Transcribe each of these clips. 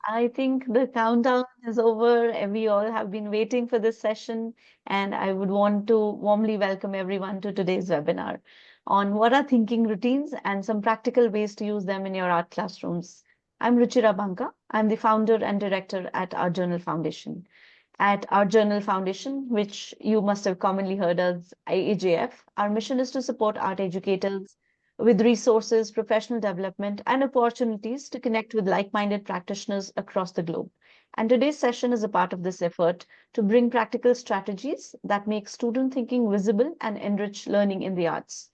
I think the countdown is over, and we all have been waiting for this session, and I would want to warmly welcome everyone to today's webinar on what are thinking routines and some practical ways to use them in your art classrooms. I'm Ruchira Banka. I'm the founder and director at Art Journal Foundation. At Art Journal Foundation, which you must have commonly heard as IAJF, our mission is to support art educators with resources, professional development, and opportunities to connect with like-minded practitioners across the globe. And today's session is a part of this effort to bring practical strategies that make student thinking visible and enrich learning in the arts.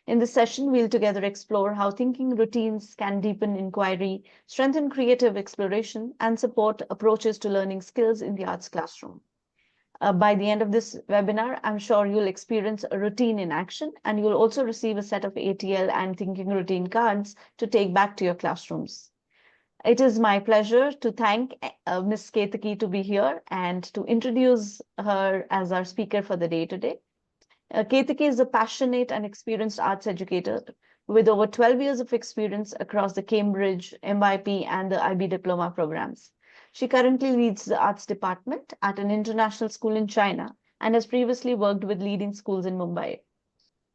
In this session, we'll together explore how thinking routines can deepen inquiry, strengthen creative exploration, and support approaches to learning skills in the arts classroom. By the end of this webinar, I'm sure you'll experience a routine in action, and you'll also receive a set of ATL and thinking routine cards to take back to your classrooms. It is my pleasure to thank Ms. Ketaki to be here and to introduce her as our speaker for the day today. Ketaki is a passionate and experienced arts educator with over 12 years of experience across the Cambridge, MIP, and the IB diploma programs. She currently leads the arts department at an international school in China and has previously worked with leading schools in Mumbai.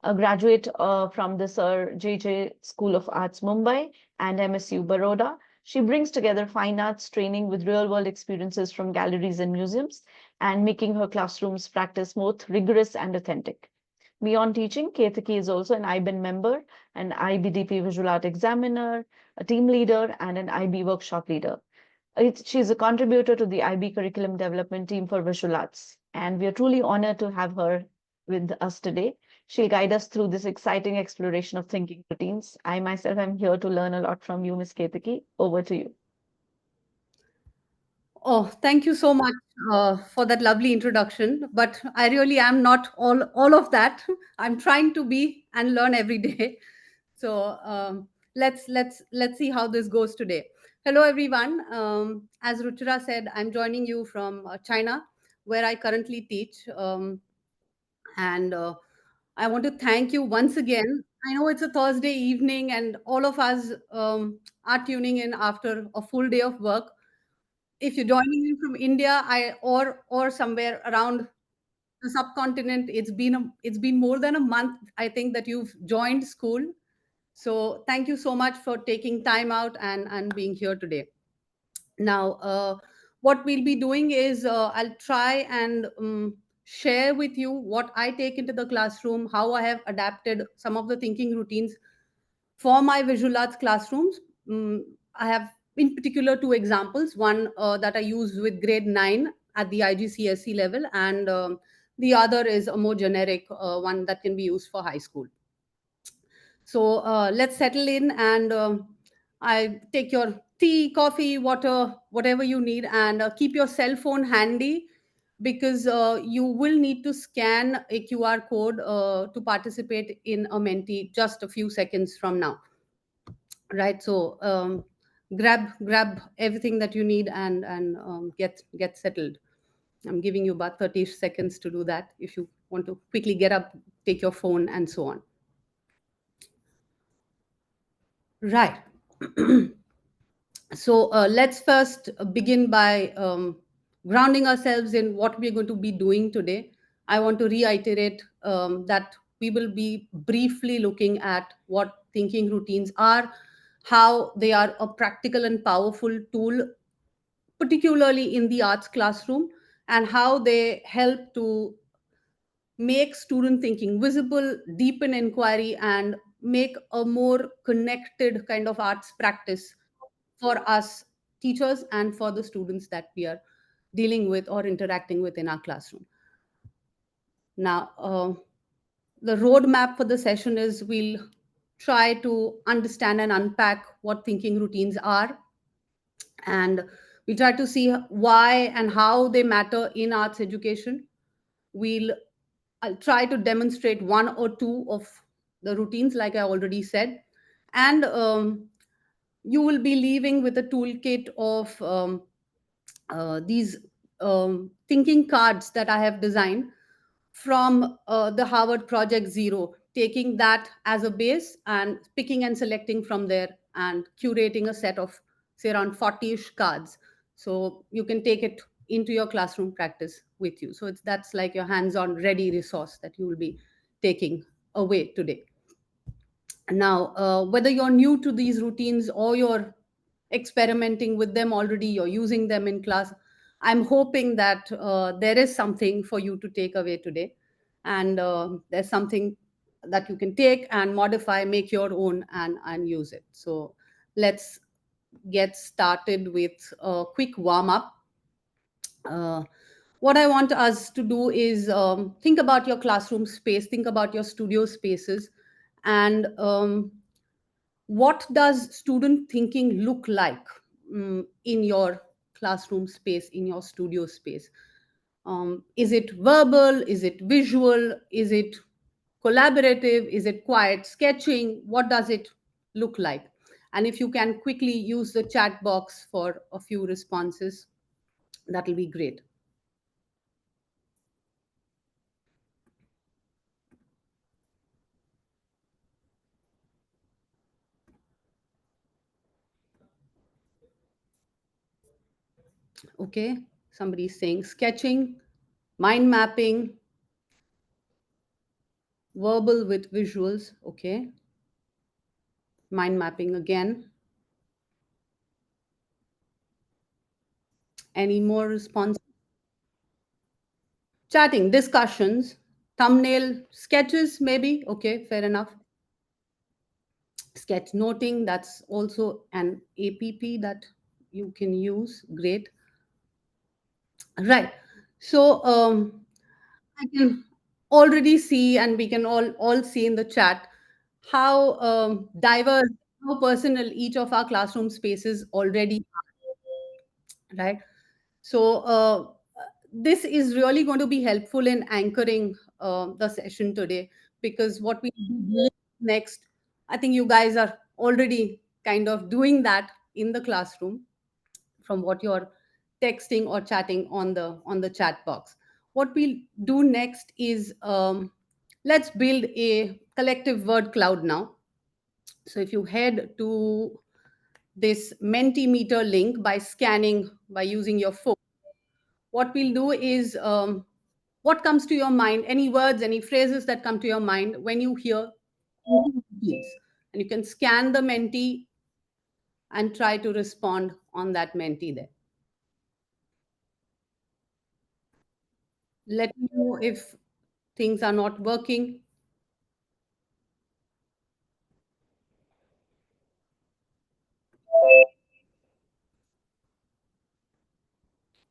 A graduate from the Sir J.J. School of Arts, Mumbai, and MSU Baroda, she brings together fine arts training with real-world experiences from galleries and museums, and making her classrooms practice both rigorous and authentic. Beyond teaching, Ketaki is also an IBIN member, an IBDP visual art examiner, a team leader, and an IB workshop leader. She's a contributor to the IB curriculum development team for visual arts, and we are truly honored to have her with us today. She'll guide us through this exciting exploration of thinking routines. I myself am here to learn a lot from you, Ms. Ketaki. Over to you. Oh, thank you so much for that lovely introduction. But I really am not all of that. I'm trying to be and learn every day. So let's see how this goes today. Hello, everyone. As Ruchira said, I'm joining you from China, where I currently teach. And I want to thank you once again. I know it's a Thursday evening, and all of us are tuning in after a full day of work. If you're joining in from India, or somewhere around the subcontinent, it's been more than a month, I think, that you've joined school. So thank you so much for taking time out and being here today. Now, what we'll be doing is I'll try and share with you what I take into the classroom, how I have adapted some of the thinking routines for my visual arts classrooms. I have, in particular, two examples. One that I use with grade 9 at the IGCSE level, and the other is a more generic one that can be used for high school. So let's settle in, and I take your tea, coffee, water, whatever you need, and keep your cell phone handy, because you will need to scan a QR code to participate in a Menti just a few seconds from now. Right. So grab everything that you need, and get settled. I'm giving you about 30 seconds to do that if you want to quickly get up, take your phone, and so on. Right. So let's first begin by grounding ourselves in what we're going to be doing today. I want to reiterate that we will be briefly looking at what thinking routines are, how they are a practical and powerful tool, particularly in the arts classroom, and how they help to make student thinking visible, deepen inquiry, and make a more connected kind of arts practice for us teachers and for the students that we are dealing with or interacting with in our classroom. Now, the roadmap for the session is we'll try to understand and unpack what thinking routines are, and we try to see why and how they matter in arts education. I'll try to demonstrate one or two of the routines, like I already said, and you will be leaving with a toolkit of these thinking cards that I have designed from the Harvard Project Zero, taking that as a base and picking and selecting from there and curating a say around 40ish cards. So you can take it into your classroom practice with you. So that's like your hands-on ready resource that you will be taking away today. Now, whether you're new to these routines or you're experimenting with them already, you're using them in class, I'm hoping that there is something for you to take away today. And there's something that you can take and modify, make your own, and use it. So let's get started with a quick warm up. Uh, what I want us to do is think about your classroom space, think about your studio spaces, and what does student thinking look like in your classroom space, in your studio space? Is it verbal? Is it visual? Is it collaborative? Is it quiet sketching? What does it look like? And if you can quickly use the chat box for a few responses, that'll be great. Okay, somebody's saying sketching, mind mapping, verbal with visuals. Okay, mind mapping again. Any more response? Chatting, discussions, thumbnail sketches, maybe. Okay, fair enough. Sketch noting, that's also an APP that you can use. Great. Right. So I can already see, and we can all see in the chat how diverse, how personal each of our classroom spaces already are, right? So this is really going to be helpful in anchoring the session today, because what we do next, I think you guys are already kind of doing that in the classroom from what you're texting or chatting on the chat box. What we'll do next is let's build a collective word cloud now. So if you head to this Mentimeter link by scanning by using your phone, what we'll do is what comes to your mind, any words, any phrases that come to your mind when you hear routines. And you can scan the Menti and try to respond on that Menti there. Let me know if things are not working.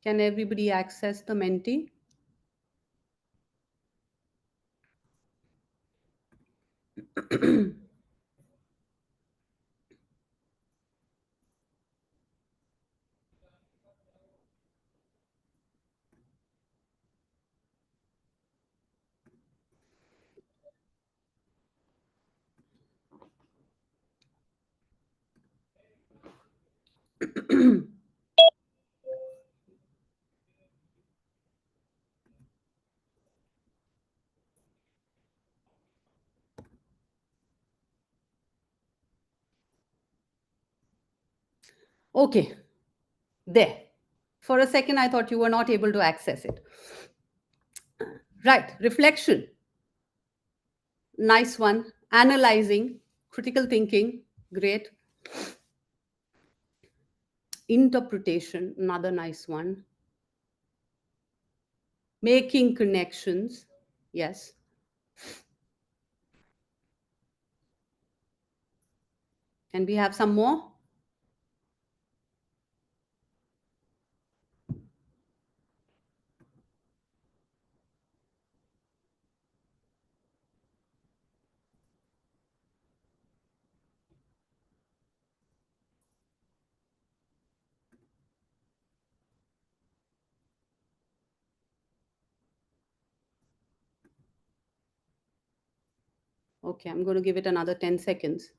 Can everybody access the Menti? Okay, there. For a second, I thought you were not able to access it. Right, reflection. Nice one. Analyzing, critical thinking, great. Interpretation, another nice one. Making connections, yes. Can we have some more? Okay, I'm going to give it another 10 seconds.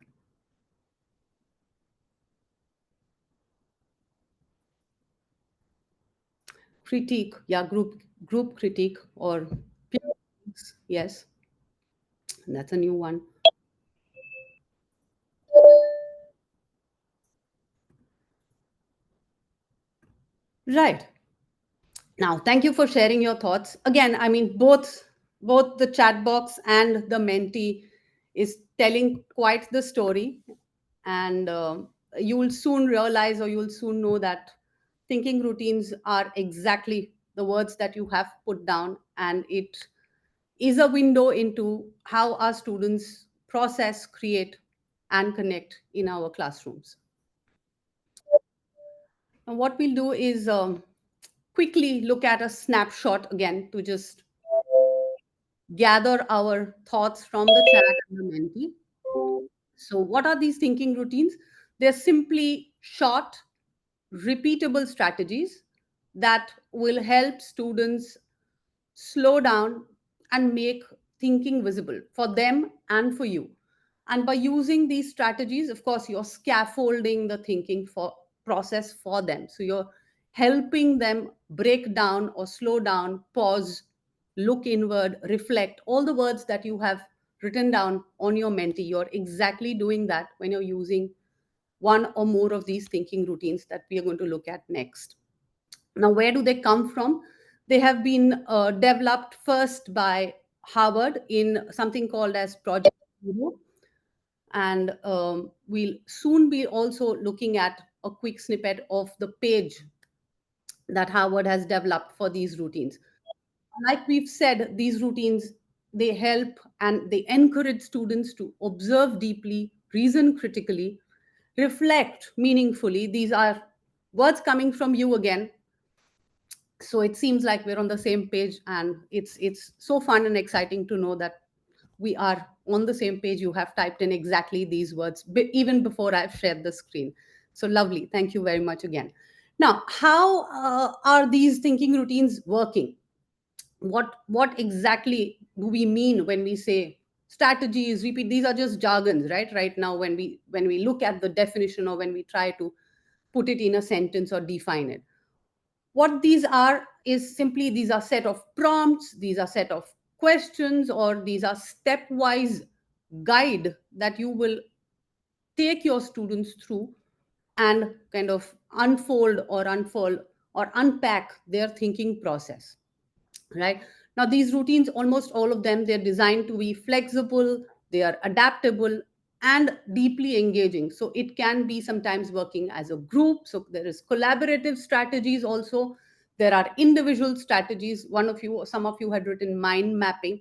Critique, yeah, group critique or peer critiques, yes, that's a new one. Right. Now, thank you for sharing your thoughts. Again, I mean, both the chat box and the Menti is telling quite the story, and you will soon realize, or you will soon know that thinking routines are exactly the words that you have put down, and it is a window into how our students process, create, and connect in our classrooms. And what we'll do is quickly look at a snapshot again to just gather our thoughts from the chat and the Menti. So, what are these thinking routines? They're simply short, repeatable strategies that will help students slow down and make thinking visible for them and for you. And by using these strategies, of course, you're scaffolding the thinking for process for them. So you're helping them break down or slow down, pause, look inward, reflect, all the words that you have written down on your Menti. You're exactly doing that when you're using one or more of these thinking routines that we are going to look at next. Now, where do they come from? They have been developed first by Harvard in something called as Project Zero, and we'll soon be also looking at a quick snippet of the page that Harvard has developed for these routines. Like we've said, these routines, they help and they encourage students to observe deeply, reason critically, reflect meaningfully. These are words coming from you again, so it seems like we're on the same page, and it's so fun and exciting to know that we are on the same page. You have typed in exactly these words even before I've shared the screen. So lovely, thank you very much again. Now, how are these thinking routines working? What exactly do we mean when we say strategies, repeat? These are just jargons, right now, when we look at the definition, or when we try to put it in a sentence or define it. What these are is simply, these are set of prompts, these are set of questions, or these are stepwise guide that you will take your students through and kind of unfold or unpack their thinking process, right? Now, these routines, almost all of them, they're designed to be flexible, they are adaptable, and deeply engaging. So it can be sometimes working as a group. So there is collaborative strategies also. There are individual strategies. Some of you had written mind mapping.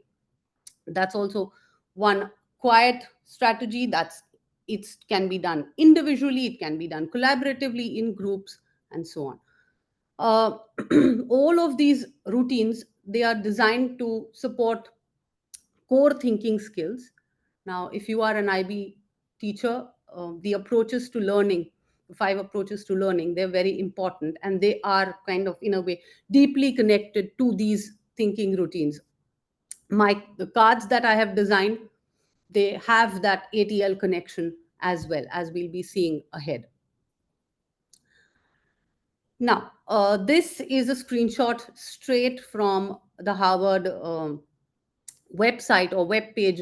That's also one quiet strategy. It can be done individually, it can be done collaboratively in groups, and so on. uh, all of these routines, they are designed to support core thinking skills. Now, if you are an IB teacher, the approaches to learning, the five approaches to learning, they're very important, and they are kind of, in a way, deeply connected to these thinking routines. The cards that I have designed, they have that ATL connection as well, as we'll be seeing ahead. Now, this is a screenshot straight from the Harvard website or web page,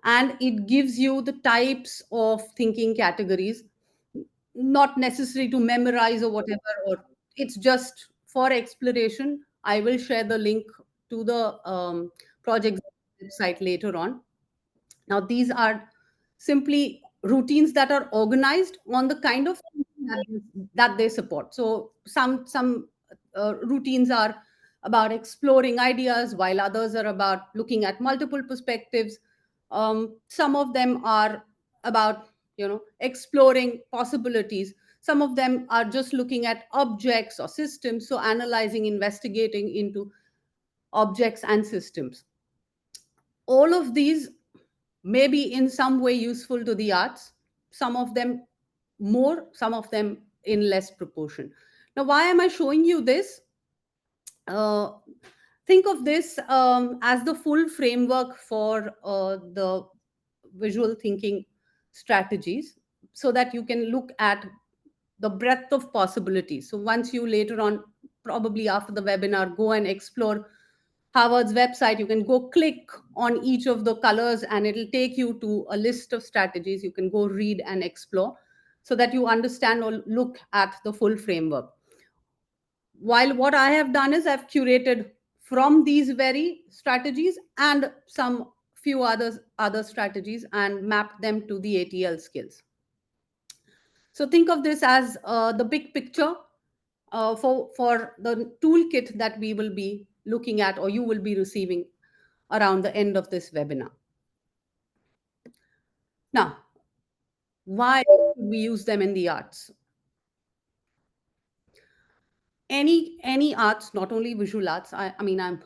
and it gives you the types of thinking categories, not necessary to memorize or whatever, or it's just for exploration. I will share the link to the project website later on. Now, these are simply routines that are organized on the kind of thinking that they support. So some routines are about exploring ideas, while others are about looking at multiple perspectives. Some of them are about, exploring possibilities. Some of them are just looking at objects or systems, so analyzing, investigating into objects and systems. All of these may be in some way useful to the arts, some of them more, some of them in less proportion. Now, why am I showing you this? Uh, think of this as the full framework for the visual thinking strategies, so that you can look at the breadth of possibilities. So, once you later on, probably after the webinar, go and explore Harvard's website, you can go click on each of the colors and it'll take you to a list of strategies. You can go read and explore, so that you understand or look at the full framework. while what I have done is I've curated from these very strategies and some few other strategies and mapped them to the ATL skills. So think of this as the big picture for the toolkit that we will be looking at or you will be receiving around the end of this webinar. Now, why should we use them in the arts? Any arts, not only visual arts. I mean, I'm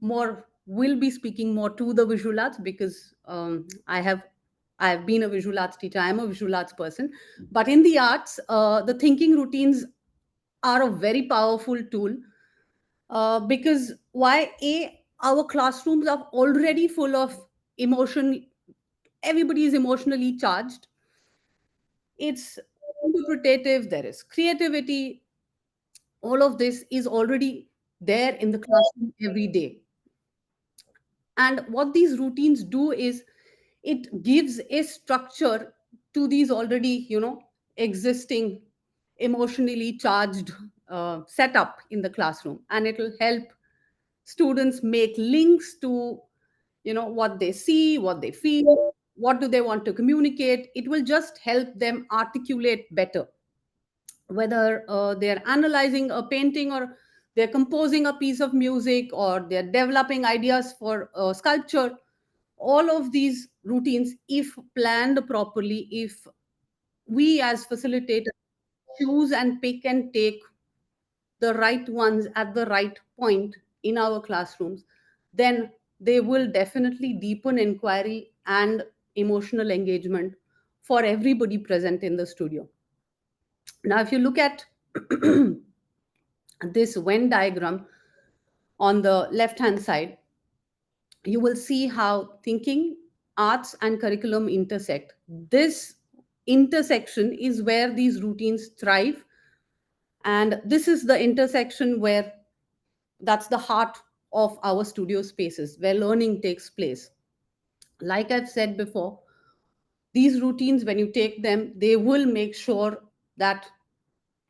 more will be speaking more to the visual arts because I've been a visual arts teacher. I'm a visual arts person, but in the arts, the thinking routines are a very powerful tool because why a our classrooms are already full of emotion. Everybody is emotionally charged. It's interpretative. There is creativity. All of this is already there in the classroom every day. And what these routines do is it gives a structure to these already, existing emotionally charged setup in the classroom, and it will help students make links to what they see, what they feel, what do they want to communicate. It will just help them articulate better, whether they're analyzing a painting or they're composing a piece of music or they're developing ideas for sculpture. All of these routines, if planned properly, if we as facilitators choose and pick and take the right ones at the right point in our classrooms, then they will definitely deepen inquiry and emotional engagement for everybody present in the studio. Now, if you look at this Venn diagram on the left hand side, you will see how thinking, arts, and curriculum intersect. This intersection is where these routines thrive. And this is the intersection where that's the heart of our studio spaces, where learning takes place. Like I've said before, these routines, when you take them, they will make sure that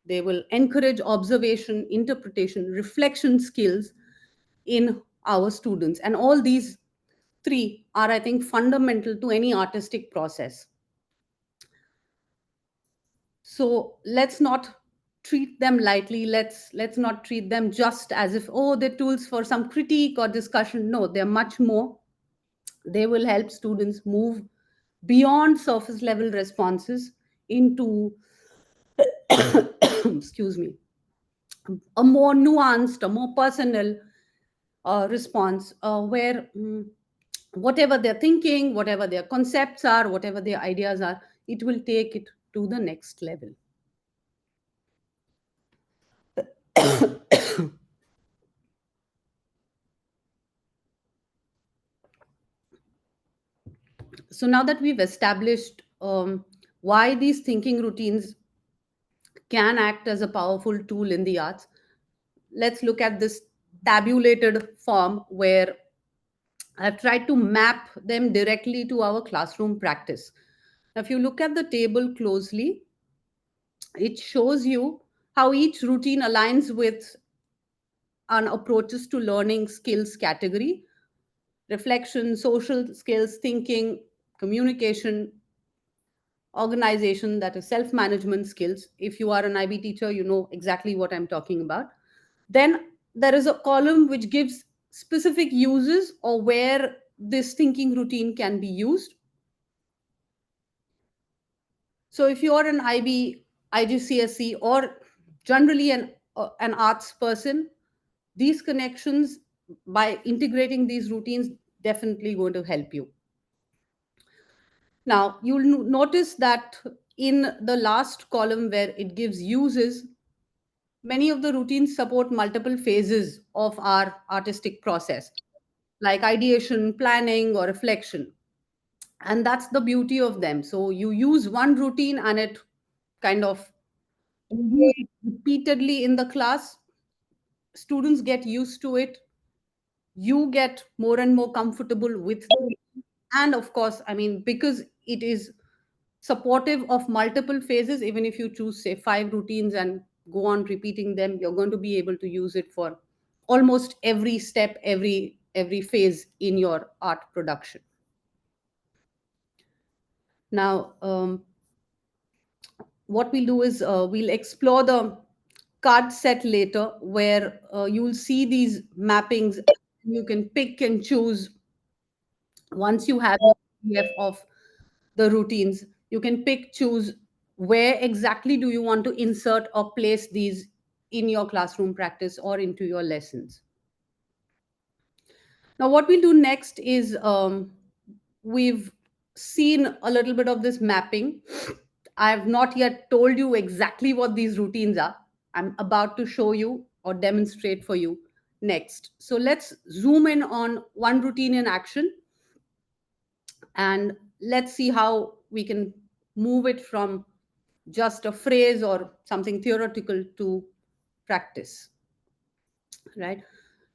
they will encourage observation, interpretation, reflection skills in our students. And all these three are, I think, fundamental to any artistic process. So let's not treat them lightly. Let's not treat them just as if, oh, they're tools for some critique or discussion. No, they're much more. They will help students move beyond surface level responses into excuse me, a more nuanced, a more personal response where whatever they're thinking, whatever their concepts are, whatever their ideas are, it will take it to the next level. So now that we've established why these thinking routines can act as a powerful tool in the arts, let's look at this tabulated form where I've tried to map them directly to our classroom practice. Now, if you look at the table closely, it shows you how each routine aligns with an approaches to learning skills category: reflection, social skills, thinking, communication, organization, that is self management skills. If you are an IB teacher, you know exactly what I'm talking about. Then there is a column which gives specific uses or where this thinking routine can be used. So if you are an IB, IGCSE, or generally an arts person, these connections, by integrating these routines, definitely going to help you. Now, you'll notice that in the last column where it gives uses, many of the routines support multiple phases of our artistic process, like ideation, planning, or reflection. And that's the beauty of them. So you use one routine and it kind of repeatedly in the class, students get used to it, you get more and more comfortable with them. And of course, I mean, because it is supportive of multiple phases, even if you choose say 5 routines and go on repeating them, you're going to be able to use it for almost every step, every phase in your art production. Now, what we'll do is we'll explore the card set later, where you'll see these mappings. You can pick and choose. Once you have a PDF of the routines, you can pick, choose where exactly do you want to insert or place these in your classroom practice or into your lessons. Now, what we'll do next is we've seen a little bit of this mapping. I have not yet told you exactly what these routines are. I'm about to show you or demonstrate for you next. So let's zoom in on one routine in action, and let's see how we can move it from just a phrase or something theoretical to practice, right?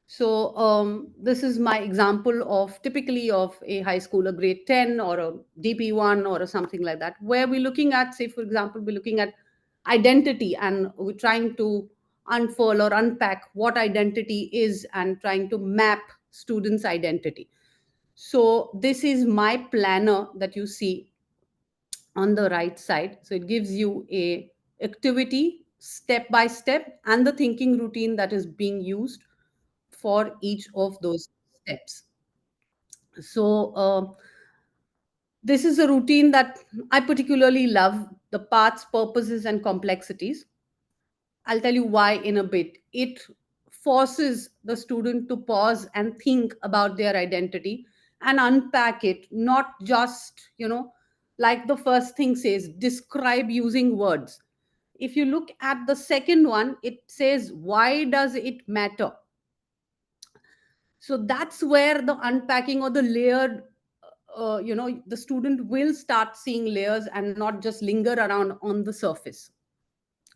So this is my example of typically of a high school, a grade 10 or a DP1 or a something like that, where we're looking at, say, for example, we're looking at identity, and we're trying to unfurl or unpack what identity is and trying to map students' identity. So this is my planner that you see on the right side. So it gives you a activity step by step and the thinking routine that is being used for each of those steps. So this is a routine that I particularly love, the paths, purposes, and complexities. I'll tell you why in a bit. It forces the student to pause and think about their identity and unpack it, not just, like the first thing says, describe using words. If you look at the second one, it says, why does it matter? So that's where the unpacking or the layered, the student will start seeing layers and not just linger around on the surface.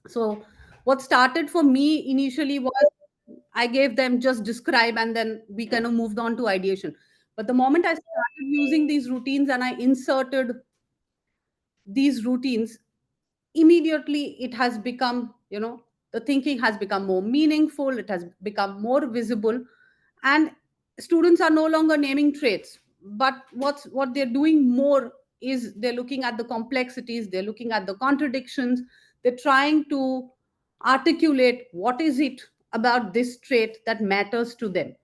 So what started for me initially was I gave them just describe, and then we kind of moved on to ideation. But the moment I started using these routines and I inserted these routines, immediately it has become, the thinking has become more meaningful, it has become more visible, and students are no longer naming traits, but what they're doing more is they're looking at the complexities, they're looking at the contradictions, they're trying to articulate what is it about this trait that matters to them.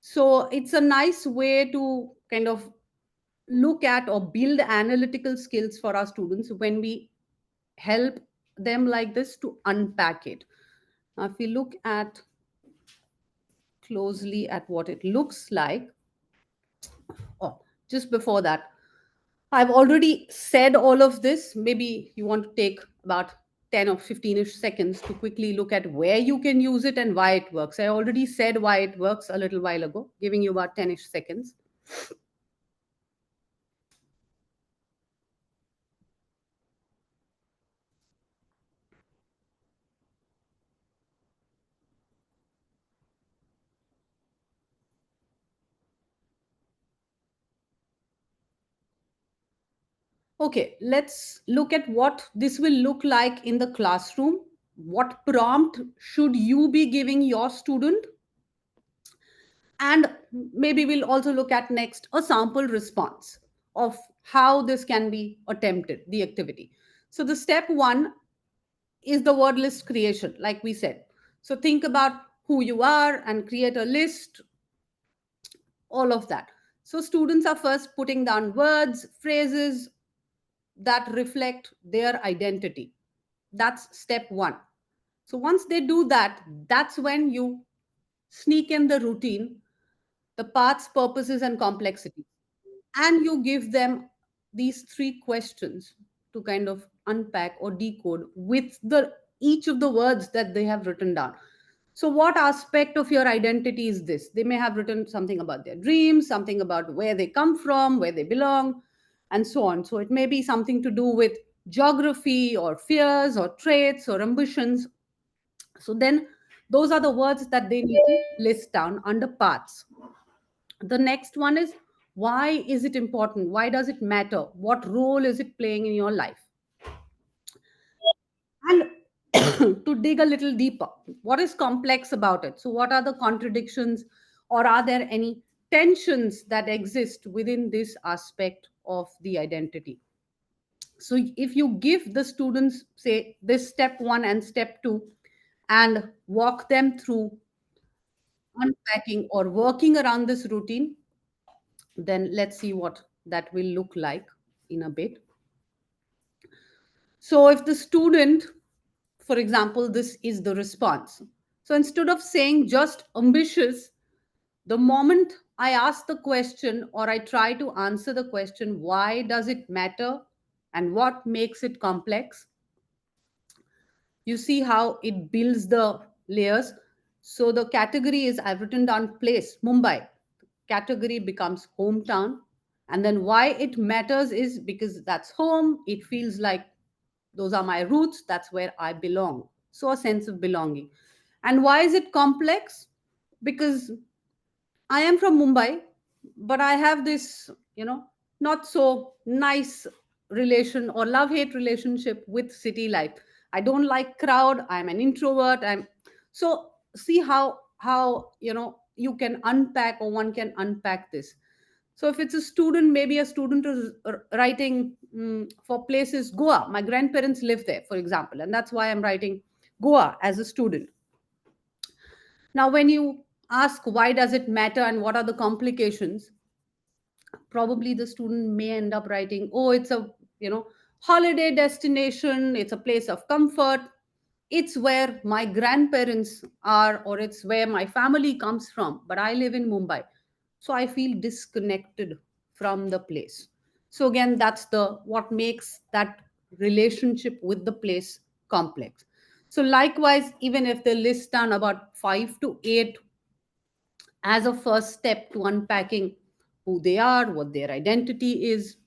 So it's a nice way to kind of look at or build analytical skills for our students when we help them like this to unpack it. Now, if we look at closely at what it looks like, oh, just before that, I've already said all of this. Maybe you want to take about 10 or 15-ish seconds to quickly look at where you can use it and why it works. I already said why it works a little while ago, giving you about 10-ish seconds. Okay, let's look at what this will look like in the classroom. What prompt should you be giving your student? And maybe we'll also look at next a sample response of how this can be attempted, the activity. So the step one is the word list creation, like we said. So think about who you are and create a list, all of that. So students are first putting down words, phrases that reflect their identity. That's step one. So once they do that, that's when you sneak in the routine, the paths, purposes, and complexity. And you give them these three questions to kind of unpack or decode with the each of the words that they have written down. So what aspect of your identity is this? They may have written something about their dreams, something about where they come from, where they belong, and so on. So it may be something to do with geography or fears or traits or ambitions. So then those are the words that they need to list down under paths. The next one is, why is it important? Why does it matter? What role is it playing in your life? And to dig a little deeper. What is complex about it? So, what are the contradictions, or are there any tensions that exist within this aspect of the identity? So, if you give the students, say, this step one and step two, and walk them through unpacking or working around this routine, then let's see what that will look like in a bit. So, if the student, for example, this is the response. So, instead of saying just ambitious, the moment I ask the question or I try to answer the question, why does it matter and what makes it complex? You see how it builds the layers. So the category is, I've written down place, Mumbai. Category becomes hometown. And then why it matters is because that's home. It feels like those are my roots. That's where I belong. So a sense of belonging. And why is it complex? Because I am from Mumbai, but I have this, not so nice relation or love hate relationship with city life. I don't like crowd. I'm an introvert. I'm so see how you can unpack, or one can unpack this. So if it's a student, maybe a student is writing for places Goa. My grandparents live there, for example, and that's why I'm writing Goa as a student. Now, when you ask why does it matter and what are the complications, probably the student may end up writing, oh, it's a holiday destination, it's a place of comfort, it's where my grandparents are, or it's where my family comes from, but I live in Mumbai, so I feel disconnected from the place. So again, that's the what makes that relationship with the place complex. So likewise, even if they list down about 5 to 8 as a first step to unpacking who they are, what their identity is,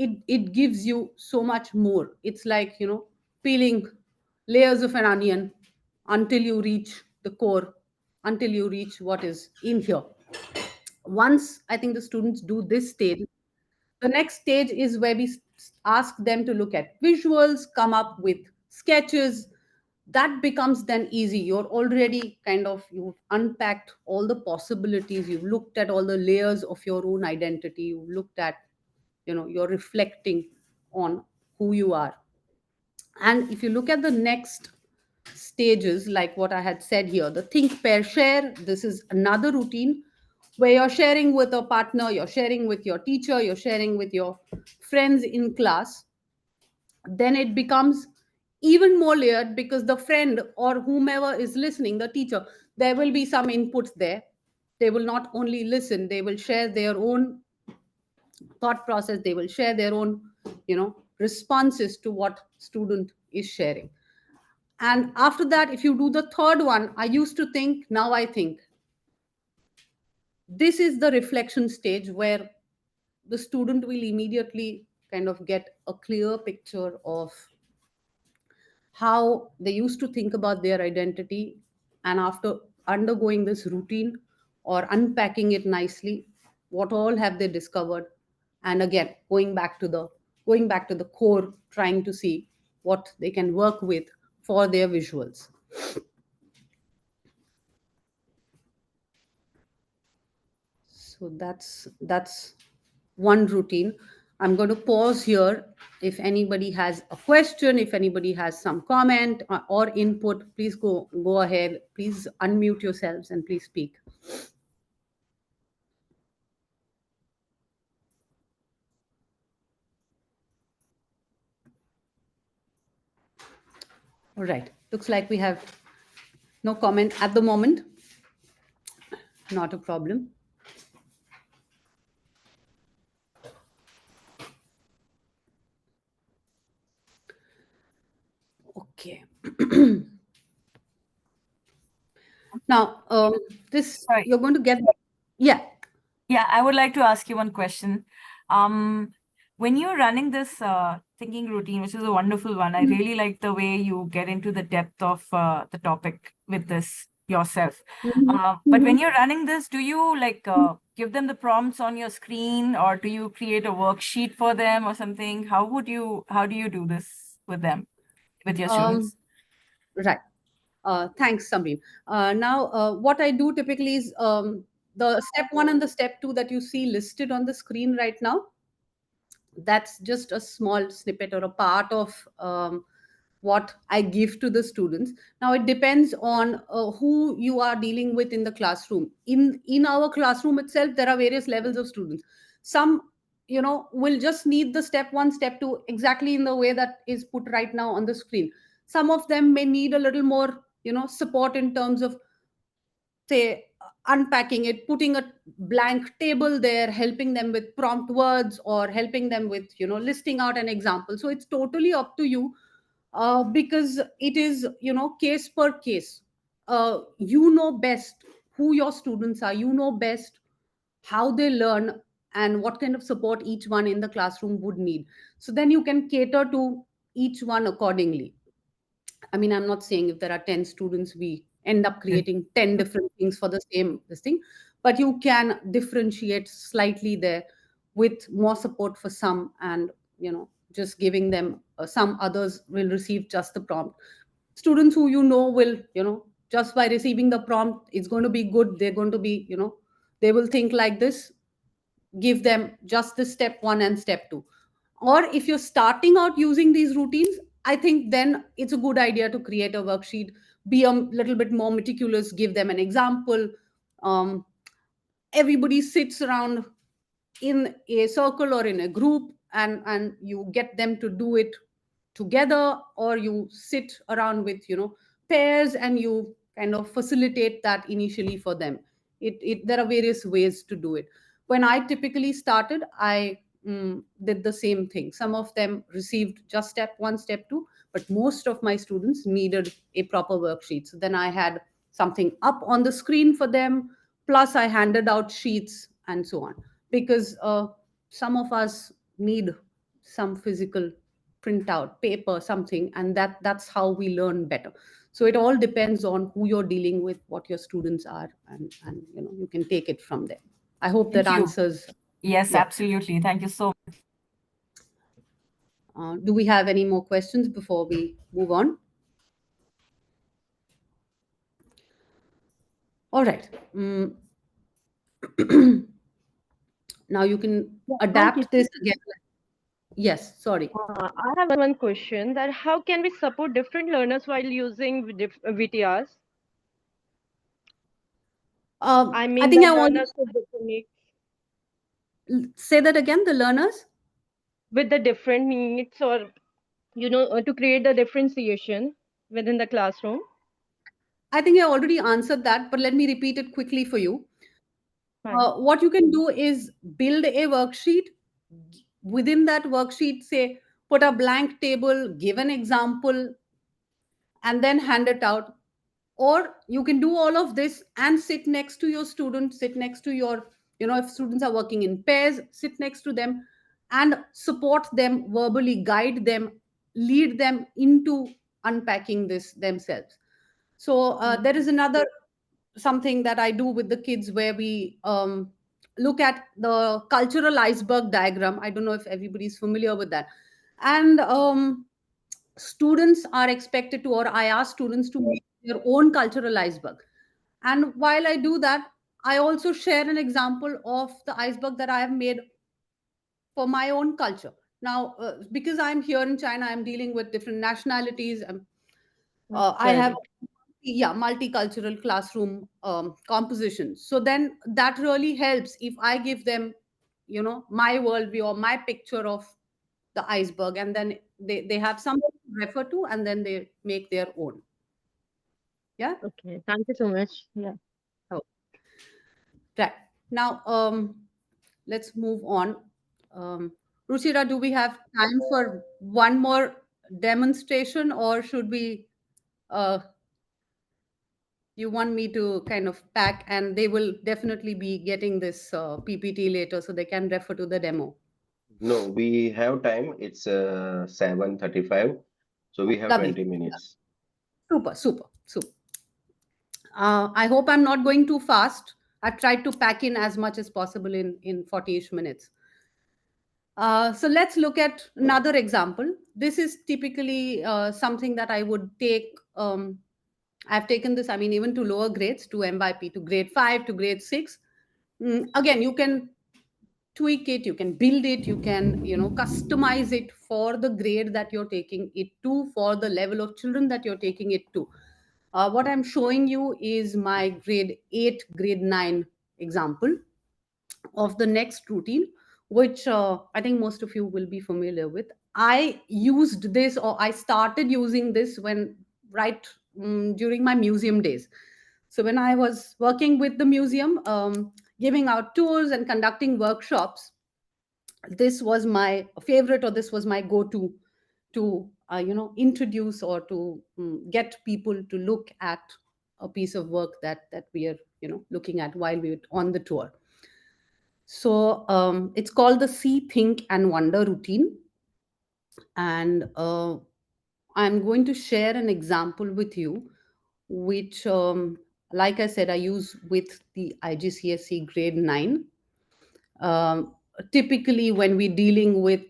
it gives you so much more. It's like, peeling layers of an onion until you reach the core, until you reach what is in here. Once I think the students do this stage, the next stage is where we ask them to look at visuals, come up with sketches. That becomes then easy. You're already you've unpacked all the possibilities. You've looked at all the layers of your own identity. You've looked at, you're reflecting on who you are. And if you look at the next stages, like what I had said here, the think, pair, share, this is another routine where you're sharing with a partner, you're sharing with your teacher, you're sharing with your friends in class. Then it becomes even more layered, because the friend or whomever is listening, the teacher, there will be some inputs there. They will not only listen, they will share their own thought process, they will share their own responses to what student is sharing. And after that, if you do the third one, I used to think, now I think, this is the reflection stage where the student will immediately get a clear picture of how they used to think about their identity, and after undergoing this routine or unpacking it nicely, what all have they discovered, and again going back to the core, trying to see what they can work with for their visuals. So that's one routine. I'm going to pause here. If anybody has a question, if anybody has some comment or input, please go ahead. Please unmute yourselves and please speak. All right. Looks like we have no comment at the moment. Not a problem. Okay. Now, this Sorry. you're going to get. Yeah. Yeah, I would like to ask you one question. When you're running this thinking routine, which is a wonderful one, I really like the way you get into the depth of the topic with this yourself. But when you're running this, do you give them the prompts on your screen, or do you create a worksheet for them or something? How do you do this with them, with your Um, students? Right. Thanks, Samir. Now, what I do typically is the step one and the step two that you see listed on the screen right now. That's just a small snippet or a part of what I give to the students. Now it depends on who you are dealing with in the classroom. In our classroom itself, there are various levels of students. Some, will just need the step one, step two exactly in the way that is put right now on the screen. Some of them may need a little more, support in terms of, say, unpacking it, putting a blank table there, helping them with prompt words, or helping them with, listing out an example. So it's totally up to you, because it is, case per case. You know best who your students are, you know best how they learn, and what kind of support each one in the classroom would need. So then you can cater to each one accordingly. I mean, I'm not saying if there are 10 students, we end up creating 10 different things for the same this thing, but you can differentiate slightly there with more support for some, and, just giving them some others will receive just the prompt. Students who will, just by receiving the prompt, it's going to be good. They're going to be, they will think like this. Give them just the step one and step two. Or if you're starting out using these routines, I think then it's a good idea to create a worksheet, be a little bit more meticulous, give them an example. um, Everybody sits around in a circle or in a group, and you get them to do it together, or you sit around with, pairs, and you kind of facilitate that initially for them. There are various ways to do it. When I typically started, I did the same thing. Some of them received just step one, step two, but most of my students needed a proper worksheet. So then I had something up on the screen for them, plus I handed out sheets and so on, because some of us need some physical printout paper, something, and that's how we learn better. So it all depends on who you're dealing with, what your students are, and you can take it from there. I hope that Thank you. answers. Yes, Yeah. absolutely. Thank you so much. Do we have any more questions before we move on? All right. Now you can Yeah, hi, adapt Kirti. this again. Yes, sorry. I have one question that how can we support different learners while using VTRs? I I mean, think the I want learners with different needs, to say that again, the learners. with the different needs, or to create the differentiation within the classroom. I think I already answered that, but let me repeat it quickly for you. Fine. What you can do is build a worksheet. Within that worksheet, say, put a blank table, give an example, and then hand it out. Or you can do all of this and sit next to your student, sit next to your, if students are working in pairs, sit next to them and support them verbally, guide them, lead them into unpacking this themselves. So there is another something that I do with the kids, where we look at the cultural iceberg diagram. I don't know if everybody's familiar with that. And students are expected to, or I ask students to make their own cultural iceberg. And while I do that, I also share an example of the iceberg that I have made for my own culture. Now, because I'm here in China, I'm dealing with different nationalities. I have, Correct. yeah, multicultural classroom composition. So then that really helps if I give them, my worldview or my picture of the iceberg, and then they have something to refer to, and then they make their own. Yeah. Okay, thank you so much. Yeah. Oh, right. Now, let's move on. Ruchira, do we have time for one more demonstration, or should we? Uh, you want me to kind of pack, and they will definitely be getting this PPT later, so they can refer to the demo. No, we have time. It's 7:35, so we have Lovely. 20 minutes. Super, super, super. I hope I'm not going too fast. I've tried to pack in as much as possible in 40-ish minutes. So let's look at another example. This is typically something that I would take I've taken this, I mean, even to lower grades, to MYP, to grade 5, to grade 6. Again, you can tweak it, you can build it, you can, customize it for the grade that you're taking it to, for the level of children that you're taking it to. What I'm showing you is my grade 8, grade 9 example of the next routine, which I think most of you will be familiar with. I used this, or I started using this when, right, during my museum days. So when I was working with the museum, giving out tours and conducting workshops, this was my favorite, or this was my go-to to introduce, or to get people to look at a piece of work that we are looking at while we're on the tour. So it's called the See, Think, and Wonder routine. And I'm going to share an example with you, which, like I said, I use with the IGCSE grade 9. Um, Typically, when we're dealing with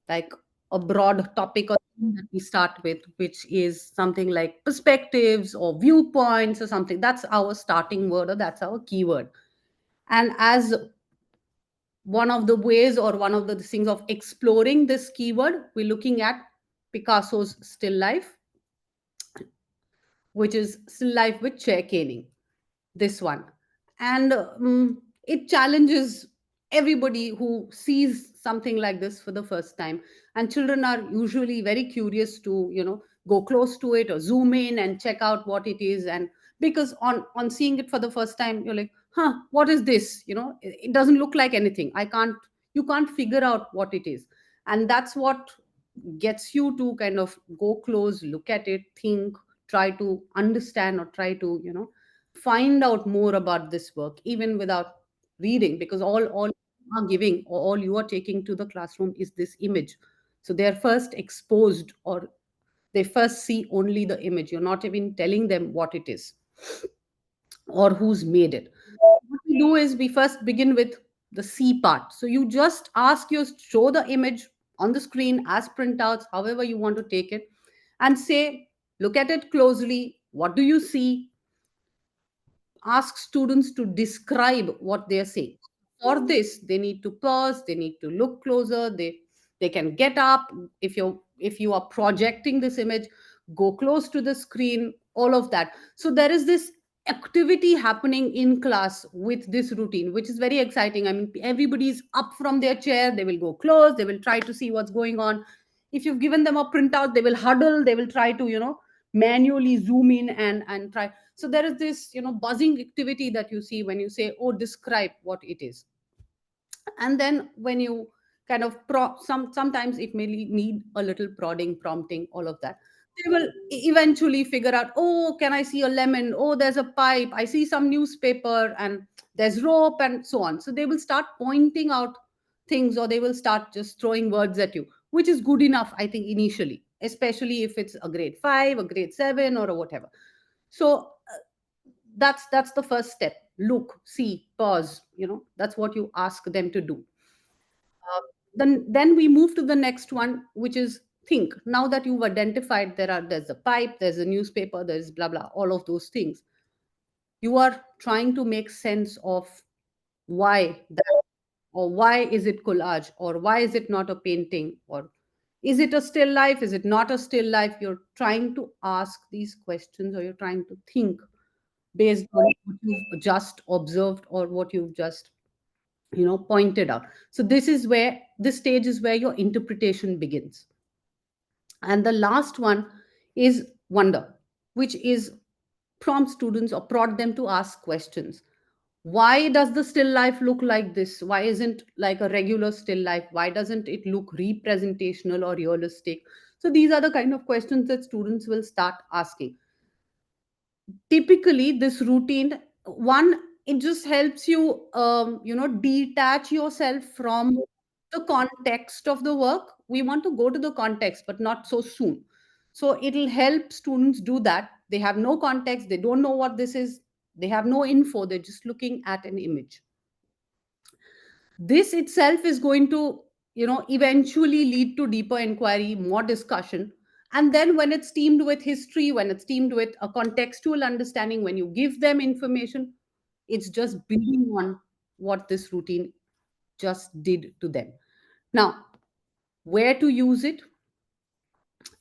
like a broad topic or theme that we start with, which is something like perspectives or viewpoints or something, that's our starting word, or that's our keyword. And as one of the ways, or one of the things of exploring this keyword, we're looking at Picasso's still life, which is still life with chair caning, this one. And it challenges everybody who sees something like this for the first time. And children are usually very curious to go close to it, or zoom in and check out what it is. And because on seeing it for the first time, you're like, what is this? It doesn't look like anything. You can't figure out what it is. And that's what gets you to kind of go close, look at it, think, try to understand, or try to find out more about this work, even without reading, because all you are giving, or all you are taking to the classroom, is this image. So they're first exposed, or they first see only the image. You're not even telling them what it is or who's made it. What we do is we first begin with the C part. So you just show the image on the screen as printouts, however you want to take it, and say, look at it closely. What do you see? Ask students to describe what they're saying. For this, they need to pause, they need to look closer, they can get up. If you are projecting this image, go close to the screen, all of that. So there is this activity happening in class with this routine, which is very exciting. I mean, everybody's up from their chair, they will go close, they will try to see what's going on. If you've given them a printout, they will huddle, they will try to manually zoom in and try. So there is this buzzing activity that you see when you say, oh, describe what it is. And then when you kind of sometimes it may need a little prodding, prompting, all of that. They will eventually figure out, oh, can I see a lemon? Oh, there's a pipe. I see some newspaper, and there's rope, and so on. So they will start pointing out things, or they will start just throwing words at you, which is good enough, I think, initially, especially if it's a grade 5, a grade 7, or a whatever. So that's the first step. Look, see, pause. That's what you ask them to do. Then we move to the next one, which is think. Now that you've identified there's a pipe, there's a newspaper, there's blah blah, all of those things, you are trying to make sense of why that, or why is it collage, or why is it not a painting, or is it a still life, is it not a still life? You're trying to ask these questions, or you're trying to think based on what you've just observed, or what you've just pointed out. So this stage is where your interpretation begins. And the last one is wonder, which is prompt students, or prod them to ask questions. Why does the still life look like this? Why isn't like a regular still life? Why doesn't it look representational or realistic? So these are the kind of questions that students will start asking. Typically this routine, one, it just helps you detach yourself from the context of the work. We want to go to the context, but not so soon. So it'll help students do that. They have no context, they don't know what this is, they have no info, they're just looking at an image. This itself is going to eventually lead to deeper inquiry, more discussion. And then when it's teamed with history, when it's teamed with a contextual understanding, when you give them information, it's just building on what this routine just did to them. Now, where to use it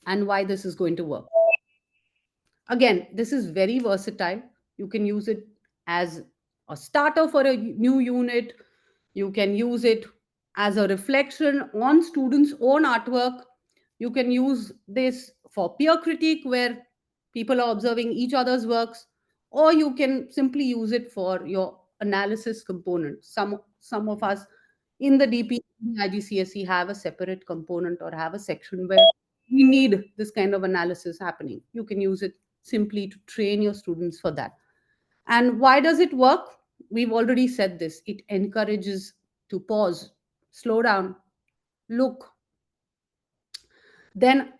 and why this is going to work. Again, this is very versatile. You can use it as a starter for a new unit. You can use it as a reflection on students' own artwork. You can use this for peer critique, where people are observing each other's works, or you can simply use it for your analysis component. Some of us in the DP IGCSE have a separate component or have a section where we need this kind of analysis happening. You can use it simply to train your students for that. And why does it work? We've already said this. It encourages to pause, slow down, look. Then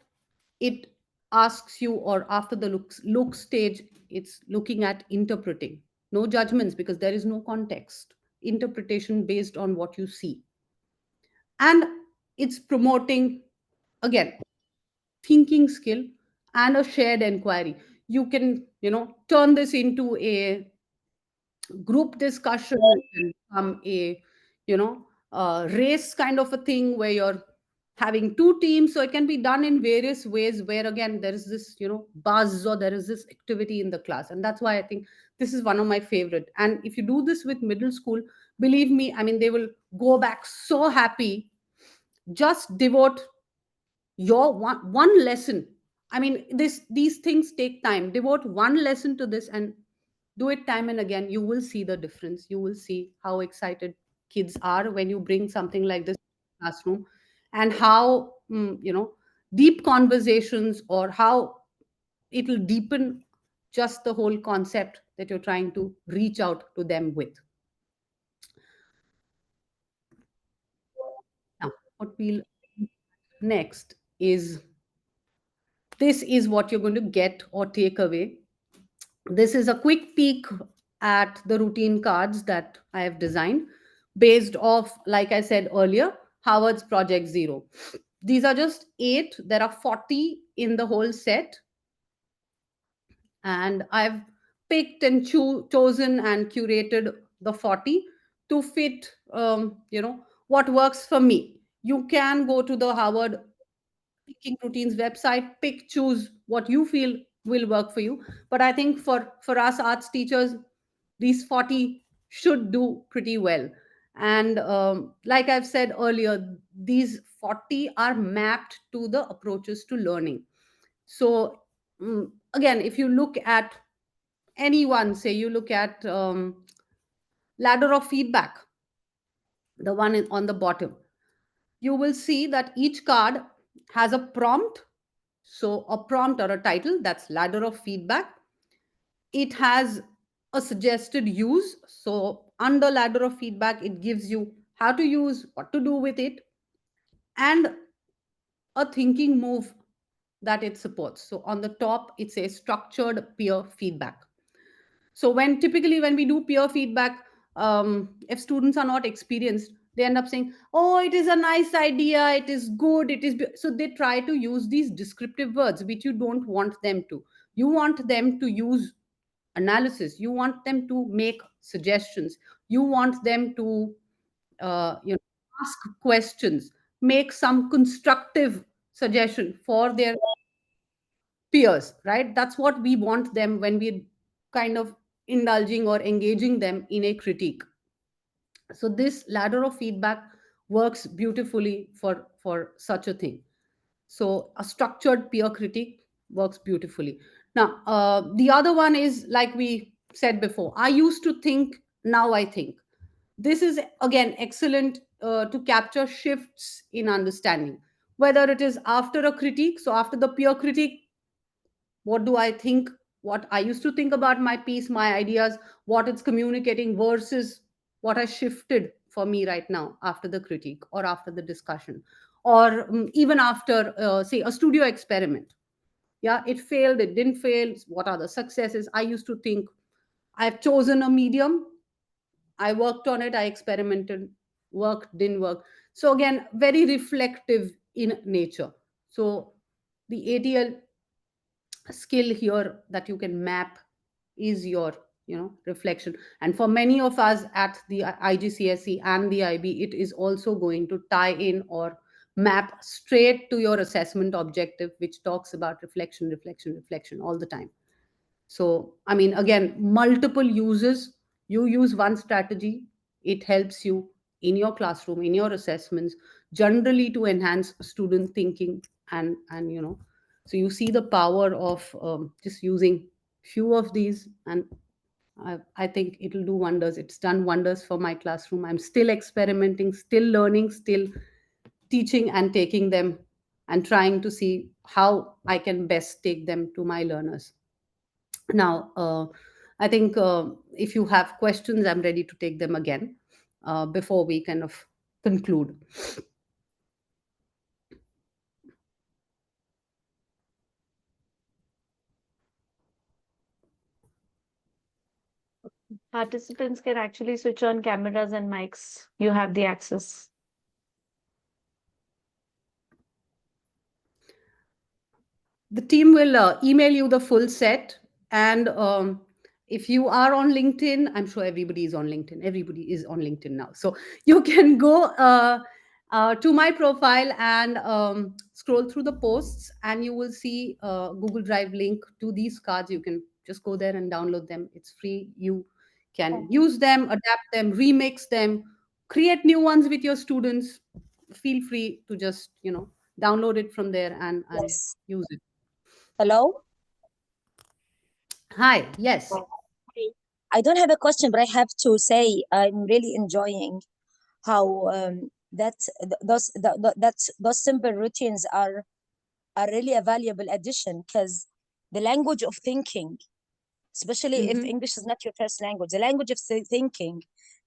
it asks you, or after the look stage, it's looking at interpreting. No judgments, because there is no context. Interpretation based on what you see. And it's promoting, again, thinking skill and a shared inquiry. You can, turn this into a group discussion, and become a, race kind of a thing, where you're having two teams. So it can be done in various ways, where again there is this, buzz, or there is this activity in the class. And that's why I think this is one of my favorite. And if you do this with middle school, believe me, I mean, they will go back so happy. Just devote your one lesson. I mean, these things take time. Devote one lesson to this and do it time and again. You will see the difference. You will see how excited kids are when you bring something like this to the classroom, and how deep conversations, or how it will deepen just the whole concept that you're trying to reach out to them with. Now, what we'll next is, this is what you're going to get or take away. This is a quick peek at the routine cards that I have designed based off, like I said earlier, Harvard's Project Zero. These are just 8. There are 40 in the whole set. And I've picked and chosen and curated the 40 to fit, what works for me. You can go to the Harvard Thinking Routines website, choose what you feel will work for you. But I think for us arts teachers, these 40 should do pretty well. And like I've said earlier, these 40 are mapped to the approaches to learning. So again, if you look at anyone, say you look at ladder of feedback, the one on the bottom, you will see that each card has a prompt. So a prompt or a title, that's ladder of feedback. It has a suggested use. So under ladder of feedback, it gives you how to use, what to do with it, and a thinking move that it supports. So on the top, it says structured peer feedback. So typically when we do peer feedback, if students are not experienced, they end up saying, oh, it is a nice idea, it is good, it is so they try to use these descriptive words, which you don't want them to. You want them to use analysis, you want them to make suggestions, you want them to ask questions, make some constructive suggestion for their peers, right? That's what we want them when we kind of indulging or engaging them in a critique. So this ladder of feedback works beautifully for such a thing. So a structured peer critique works beautifully. Now the other one is, like we said before, I used to think, now I think. This is again excellent to capture shifts in understanding, whether it is after a critique. So after the peer critique, what do I think, what I used to think about my piece, my ideas, what it's communicating, versus what has shifted for me right now after the critique or after the discussion, or even after say a studio experiment. Yeah, it failed, it didn't fail, what are the successes? I used to think, I've chosen a medium, I worked on it, I experimented, worked, didn't work. So again, very reflective in nature. So the ATL skill here that you can map is your reflection. And for many of us at the IGCSE and the IB, it is also going to tie in or map straight to your assessment objective, which talks about reflection, reflection, reflection all the time. So, I mean, again, multiple uses. You use one strategy, it helps you in your classroom, in your assessments, generally to enhance student thinking. And so you see the power of just using few of these, and I think it'll do wonders. It's done wonders for my classroom. I'm still experimenting, still learning, still teaching and taking them and trying to see how I can best take them to my learners. Now, I think if you have questions, I'm ready to take them again before we kind of conclude. Participants can actually switch on cameras and mics. You have the access. The team will email you the full set. And if you are on LinkedIn, I'm sure everybody is on LinkedIn. Everybody is on LinkedIn now. So you can go to my profile and scroll through the posts, and you will see a Google Drive link to these cards. You can just go there and download them. It's free. You can use them, adapt them, remix them, create new ones with your students. Feel free to just, download it from there and Yes. use it. Hello? Hi, yes. I don't have a question, but I have to say I'm really enjoying how those simple routines are really a valuable addition, because the language of thinking, especially if Mhm. English is not your first language, the language of thinking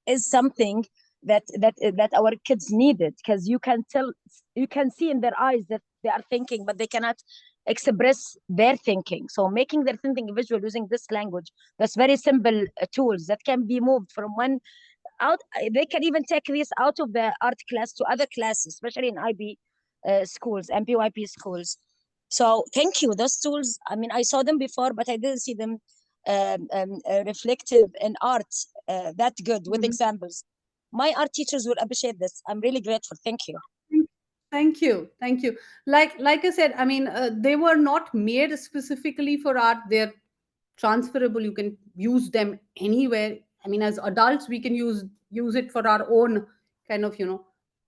is something that our kids needed, because you can see in their eyes that they are thinking, but they cannot express their thinking. So making their thinking visual using this language, that's very simple tools that can be moved from one out. They can even take this out of the art class to other classes, especially in IB schools and PYP schools. So thank you. Those tools, I mean, I saw them before, but I didn't see them reflective in art that good with Mhm. examples. My art teachers will appreciate this. I'm really grateful. Thank you. Thank you. Thank you. Like I said, I mean, they were not made specifically for art. They're transferable. You can use them anywhere. I mean, as adults, we can use it for our own kind of,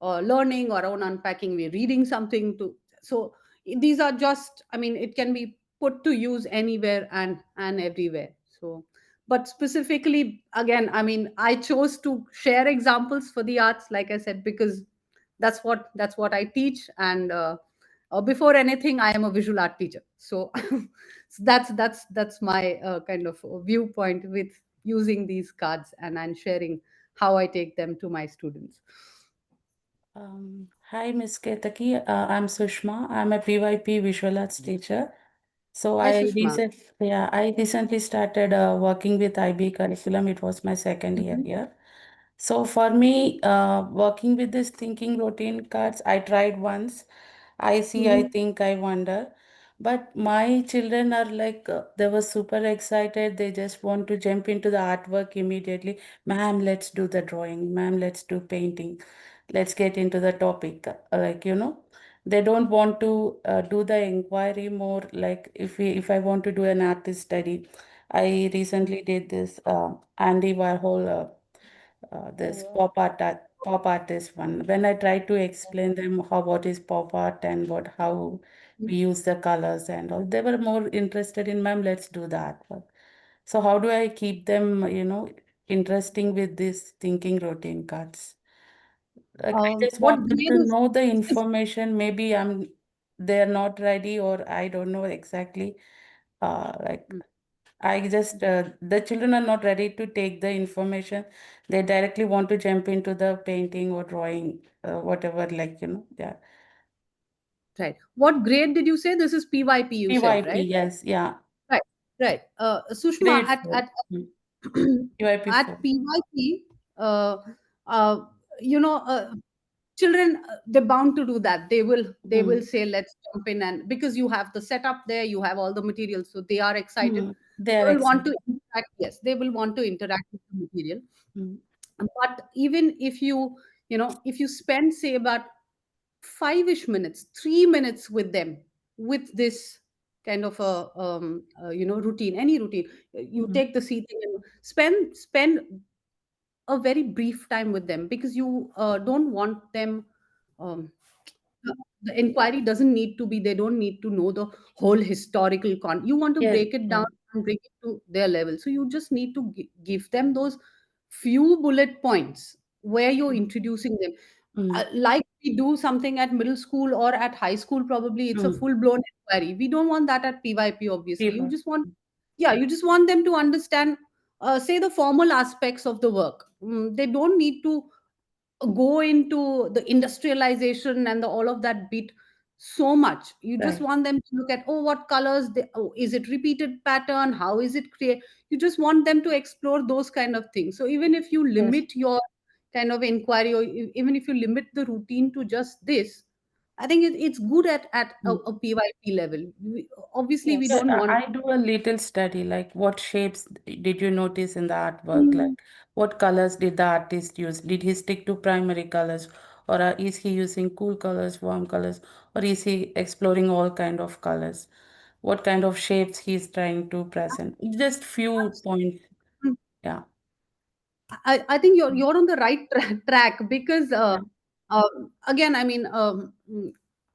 learning or own unpacking. We're reading something to. So these are just, I mean, it can be put to use anywhere and everywhere. So, but specifically, again, I mean, I chose to share examples for the arts, like I said, because that's what I teach. And before anything, I am a visual art teacher. So, so that's my kind of viewpoint with using these cards and sharing how I take them to my students. Hi, Ms. Ketaki. I'm Sushma. I'm a PYP visual arts teacher. So Hi, Sushma. I recently started working with IB curriculum. It was my second year Mhm. here. So for me, working with this thinking routine cards, I tried once. I see, I Mhm. think, I wonder. But my children are like, they were super excited. They just want to jump into the artwork immediately. Ma'am, let's do the drawing. Ma'am, let's do painting. Let's get into the topic. They don't want to do the inquiry more. Like if I want to do an artist study, I recently did this Andy Warhol. This pop artist one. When I try to explain them what is pop art and how we use the colors and all, they were more interested in, ma'am, let's do that one. So how do I keep them, interesting with this thinking routine cards? Like I just What want them grade to is know the information. Maybe they're not ready, or I don't know exactly. Like I just, the children are not ready to take the information. They directly want to jump into the painting or drawing, whatever, yeah. right? What grade did you say? This is PYP, you said, PYP, right? yes, yeah. Right, right. Sushma, Grade at 4. at Mm. PYP 4. at PYP, uh, uh, you know, children, they're bound to do that. They will say, let's jump in, and because you have the setup there, you have all the materials, so they are excited. They They are will want excited. to interact. Yes, they will want to interact with the material. Mm. But even if if you spend, say, about 5-ish minutes, 3 minutes with them, with this kind of a routine, any routine, you Mm. take the seating and spend a very brief time with them, because you don't want them, um, the inquiry doesn't need to be, they don't need to know the whole historical you want to Yes. break it down and bring it to their level. So you just need to give them those few bullet points where you're introducing them. Mm. Like we do something at middle school or at high school, probably it's a Mm. full blown inquiry. We don't want that at PYP, obviously. You People. just want, yeah, you just want them to understand, say, the formal aspects of the work. They don't need to go into the industrialization and all of that bit so much. You just Right. want them to look at, oh, what colors is it repeated pattern, how is it create. You just want them to explore those kind of things. So even if you Yes. limit your kind of inquiry, or even if you limit the routine to just this, I think it's good at a PYP level. Obviously we Yes. don't want. I do a little study, like what shapes did you notice in the artwork? Like what colors did the artist use? Did he stick to primary colors, or is he using cool colors, warm colors, or is he exploring all kind of colors? What kind of shapes he's trying to present? Just few points. Yeah. I think you're on the right track, because Yeah. again, I mean,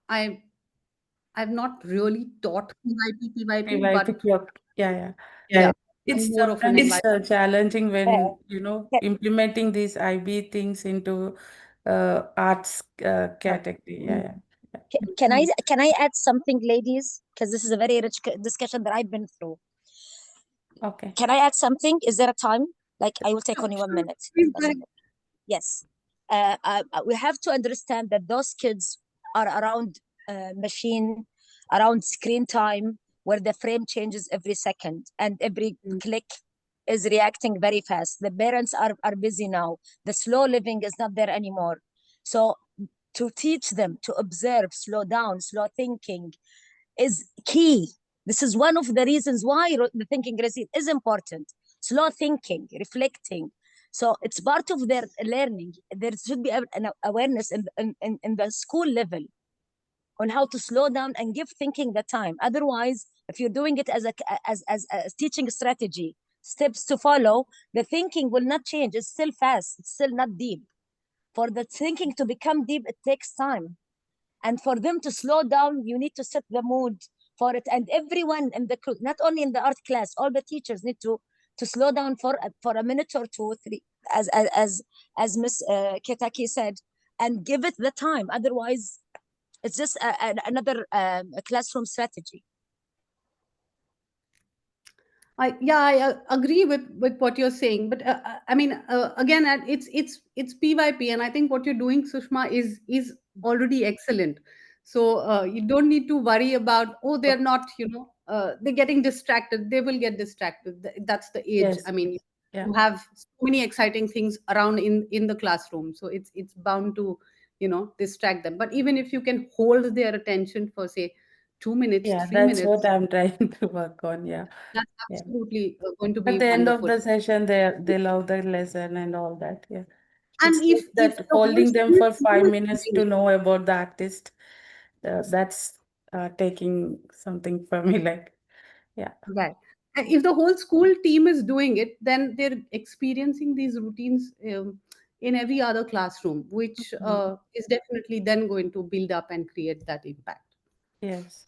I I've not really taught PYP, PYP, but yeah, yeah. yeah, I'm It's more of an sometimes environment. challenging Uh, when, can, implementing these IB things into arts category. Yeah, yeah. can I add something, ladies? Because this is a very rich discussion that I've been through. Okay. Can I add something? Is there a time? Like, I will take Sure, only 1 sure. minute. Please, Doesn't matter. Yes. We have to understand that those kids are around machine, around screen time, where the frame changes every second and every click is reacting very fast. The parents are busy now. The slow living is not there anymore. So to teach them to observe, slow down, slow thinking is key. This is one of the reasons why the thinking receipt is important. Slow thinking, reflecting. So it's part of their learning. There should be an awareness in the school level on how to slow down and give thinking the time. Otherwise, if you're doing it as a teaching strategy, steps to follow, the thinking will not change. It's still fast. It's still not deep. For the thinking to become deep, it takes time. And for them to slow down, you need to set the mood for it. And everyone in the crew, not only in the art class, all the teachers need to slow down for a minute or two, three, as Miss Ketaki said, and give it the time. Otherwise, it's just another classroom strategy. I agree with what you're saying, but I mean, again, it's PYP, and I think what you're doing, Sushma, is already excellent. So you don't need to worry about, oh, they're not, they're getting distracted. They will get distracted. That's the age. Yes. I mean, Yeah. you have so many exciting things around in the classroom, so it's bound to distract them. But even if you can hold their attention for, say, 2 minutes, Yeah, three that's minutes, what I'm trying to work on. Yeah. that's Yeah. absolutely going to At be the end of wonderful. the session, they love the lesson and all that. Yeah. And It's just if that the whole holding them school for team 5 minutes is to doing know about the artist, that's taking something from me. Like, yeah. it, right? And if the whole school team is doing it, then they're experiencing these routines in every other classroom, which is definitely then going to build up and create that impact. Yes.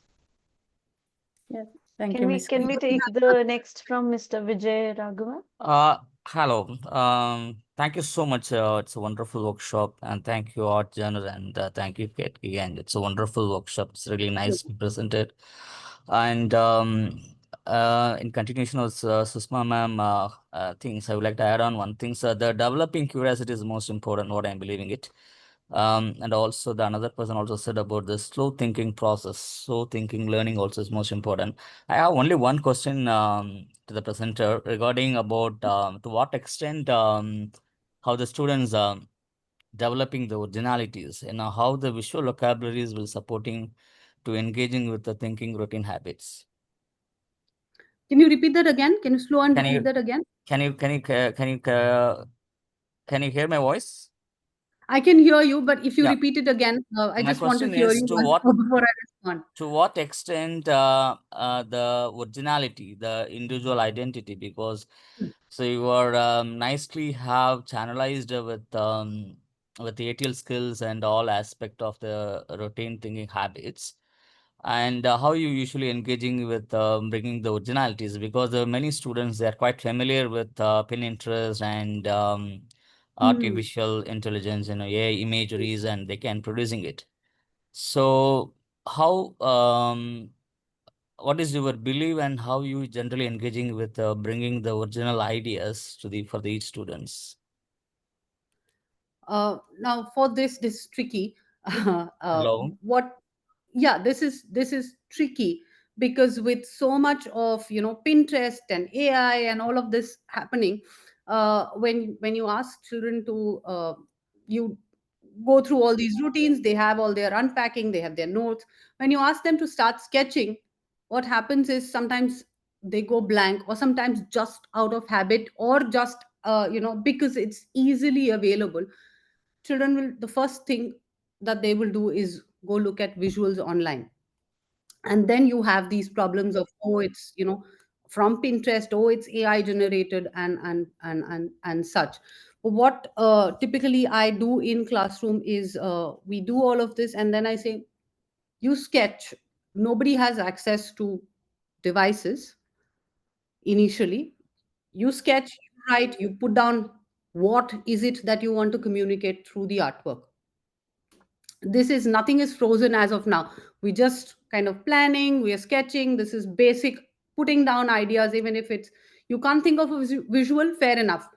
Yes. Thank Can you, we Miss. can we take the next from Mr. Vijay Raghava? Hello. Thank you so much. It's a wonderful workshop, and thank you, Art Journal, and thank you, Kate, again. It's a wonderful workshop. It's really nicely presented. And in continuation of Susma ma'am things, I would like to add on one thing. So the developing curiosity is most important, what I'm believing it. And also the another person also said about the slow thinking process. Slow thinking learning also is most important. I have only one question to the presenter regarding about to what extent how the students developing the originalities, how the visual vocabularies will supporting to engaging with the thinking routine habits. Can you repeat that again? Can you slow and Can repeat you that again? can you can you can you hear my voice? I can hear you, but if you Yeah. repeat it again, I My just want to question hear is you to once what more before I respond. to what extent the originality, the individual identity, because so you are nicely have channelized with ATL skills and all aspect of the routine thinking habits, and how you usually engaging with bringing the originalities, because there are many students, they are quite familiar with Pinterest and artificial intelligence, AI imageries, and they can producing it. So how what is your belief and how you generally engaging with bringing the original ideas to the for the each students? Now for this is tricky. Hello. What? Yeah, this is tricky because with so much of Pinterest and AI and all of this happening, when you ask children to you go through all these routines, they have all their unpacking, they have their notes. When you ask them to start sketching, what happens is sometimes they go blank, or sometimes just out of habit, or just because it's easily available. Children will, the first thing that they will do is go look at visuals online, and then you have these problems of, oh, it's from Pinterest, oh, it's AI generated, and such. But what typically I do in classroom is, we do all of this, and then I say, you sketch. Nobody has access to devices initially. You sketch, you write, you put down what is it that you want to communicate through the artwork. This is, nothing is frozen as of now. We just kind of planning, we are sketching. This is basic putting down ideas. Even if it's, you can't think of a visual, fair enough,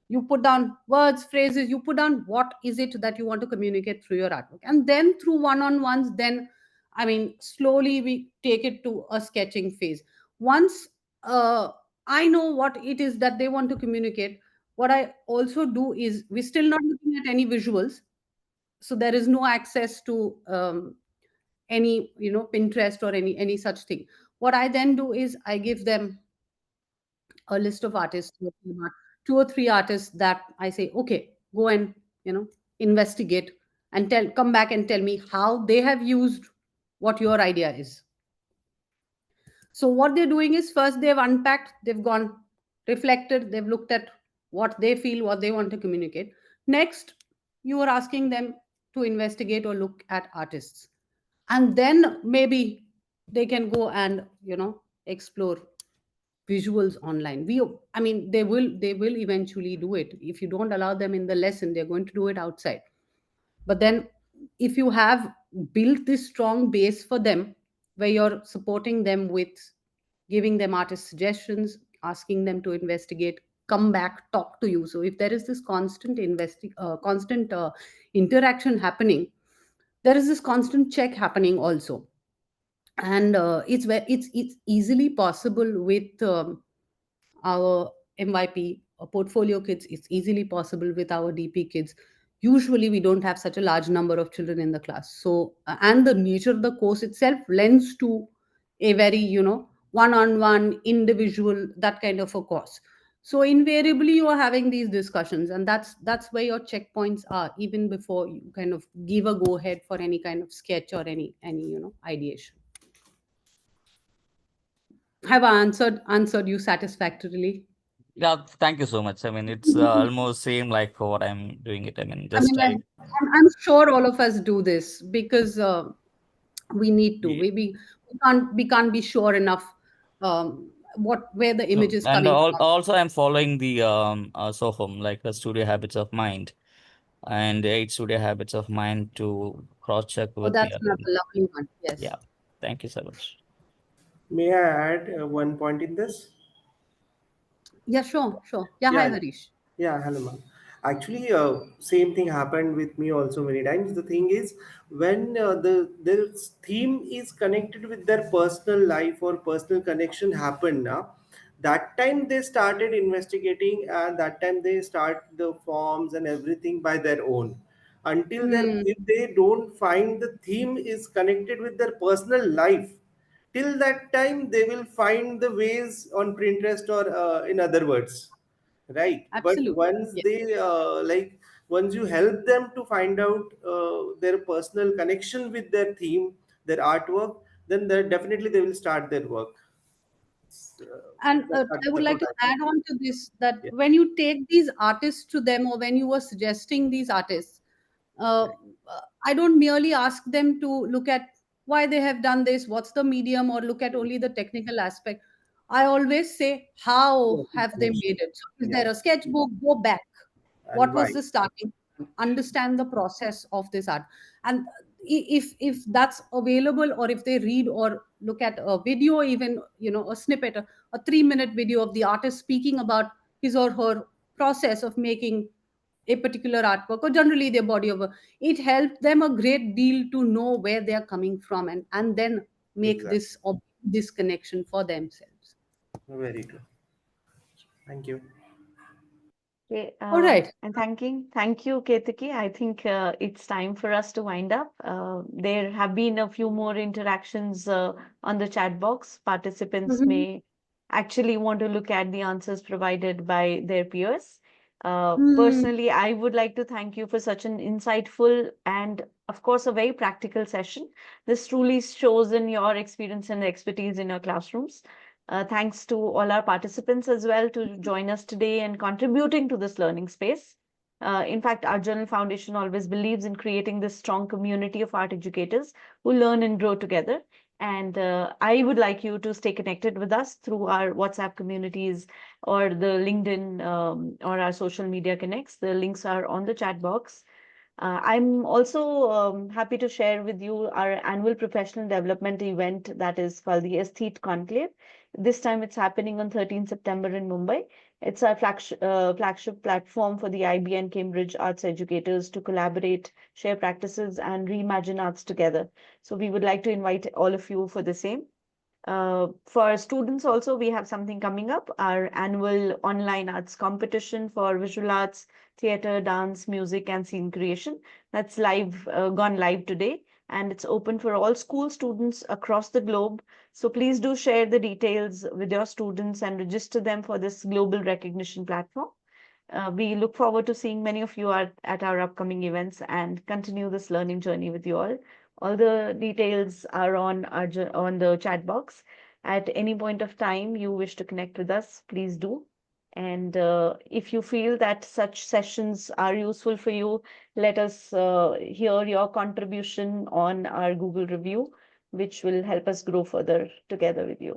you put down words, phrases, you put down what is it that you want to communicate through your artwork, and then through one-on-ones, then slowly we take it to a sketching phase. Once I know what it is that they want to communicate, what I also do is, we're still not looking at any visuals, so there is no access to any Pinterest or any such thing. What I then do is, I give them a list of artists, two or three artists, that I say, okay, go and investigate, and come back and tell me how they have used what your idea is. So what they're doing is, first they've unpacked, they've gone, reflected, they've looked at what they feel, what they want to communicate. Next, you are asking them to investigate or look at artists, and then maybe they can go and explore visuals online. They will eventually do it. If you don't allow them in the lesson, they're going to do it outside. But then, if you have built this strong base for them, where you're supporting them with giving them artist suggestions, asking them to investigate, come back, talk to you. So if there is this constant interaction happening, there is this constant check happening also. And it's easily possible with our MYP portfolio kids. It's easily possible with our DP kids. Usually we don't have such a large number of children in the class, so and the nature of the course itself lends to a very one-on-one individual, that kind of a course. So invariably you are having these discussions, and that's where your checkpoints are, even before you kind of give a go ahead for any kind of sketch or any ideation. Have I answered you satisfactorily? Yeah, thank you so much. I mean, it's almost same like what I'm doing it. I mean, I just mean, I'm sure all of us do this because we need to. yeah. We can't be sure enough where the No, image is and coming from. also I'm following the Sohum, like the Studio Habits of Mind, and 8 Studio Habits of Mind to cross check Oh, with the that's another lovely one. Yes. yeah. Thank you so much. May I add one point in this? Yeah, sure, sure. Yeah, hi, Yeah, Harish. yeah, hello, ma'am. Actually, same thing happened with me also many times. The thing is, when the theme is connected with their personal life or personal connection happened now, that time they started investigating, and that time they start the forms and everything by their own. Until then, if they don't find the theme is connected with their personal life, till that time they will find the ways on Pinterest or in other words, right? But Absolutely. once Yes. they once you help them to find out their personal connection with their theme, their artwork, then definitely they will start their work. And I would That's like what to I add on to this, that yeah. when you take these artists to them, or when you were suggesting these artists, uh, I don't merely ask them to look at why they have done this, what's the medium, or look at only the technical aspect. I always say, how have they made it? So is Yeah. there a sketchbook? Go back. And What why? was the starting? Understand the process of this art. And if that's available, or if they read or look at a video, even, a snippet, a 3-minute video of the artist speaking about his or her process of making a particular artwork, or generally their body of work, it helps them a great deal to know where they are coming from, and then make Exactly. this connection for themselves. Very true. Thank you. Okay, All right. and thank you, Ketaki. I think it's time for us to wind up. There have been a few more interactions on the chat box. Participants Mhm. may actually want to look at the answers provided by their peers. Hmm. Personally, I would like to thank you for such an insightful and, of course, a very practical session. This truly shows in your experience and expertise in your classrooms. Thanks to all our participants as well to join us today and contributing to this learning space. In fact, our Journal Foundation always believes in creating this strong community of art educators who learn and grow together. And I would like you to stay connected with us through our WhatsApp communities or the LinkedIn or our social media connects. The links are on the chat box. I'm also happy to share with you our annual professional development event that is called the Aesthete Conclave. This time it's happening on 13 September in Mumbai. It's our flagship platform for the IB and Cambridge arts educators to collaborate, share practices, and reimagine arts together. So we would like to invite all of you for the same. For students also, we have something coming up, our annual online arts competition for visual arts, theater, dance, music, and scene creation. That's gone live today, and it's open for all school students across the globe. So please do share the details with your students and register them for this global recognition platform. We look forward to seeing many of you at our upcoming events and continue this learning journey with you all. All the details are on the chat box. At any point of time you wish to connect with us, please do. And if you feel that such sessions are useful for you, let us hear your contribution on our Google review, which will help us grow further together with you.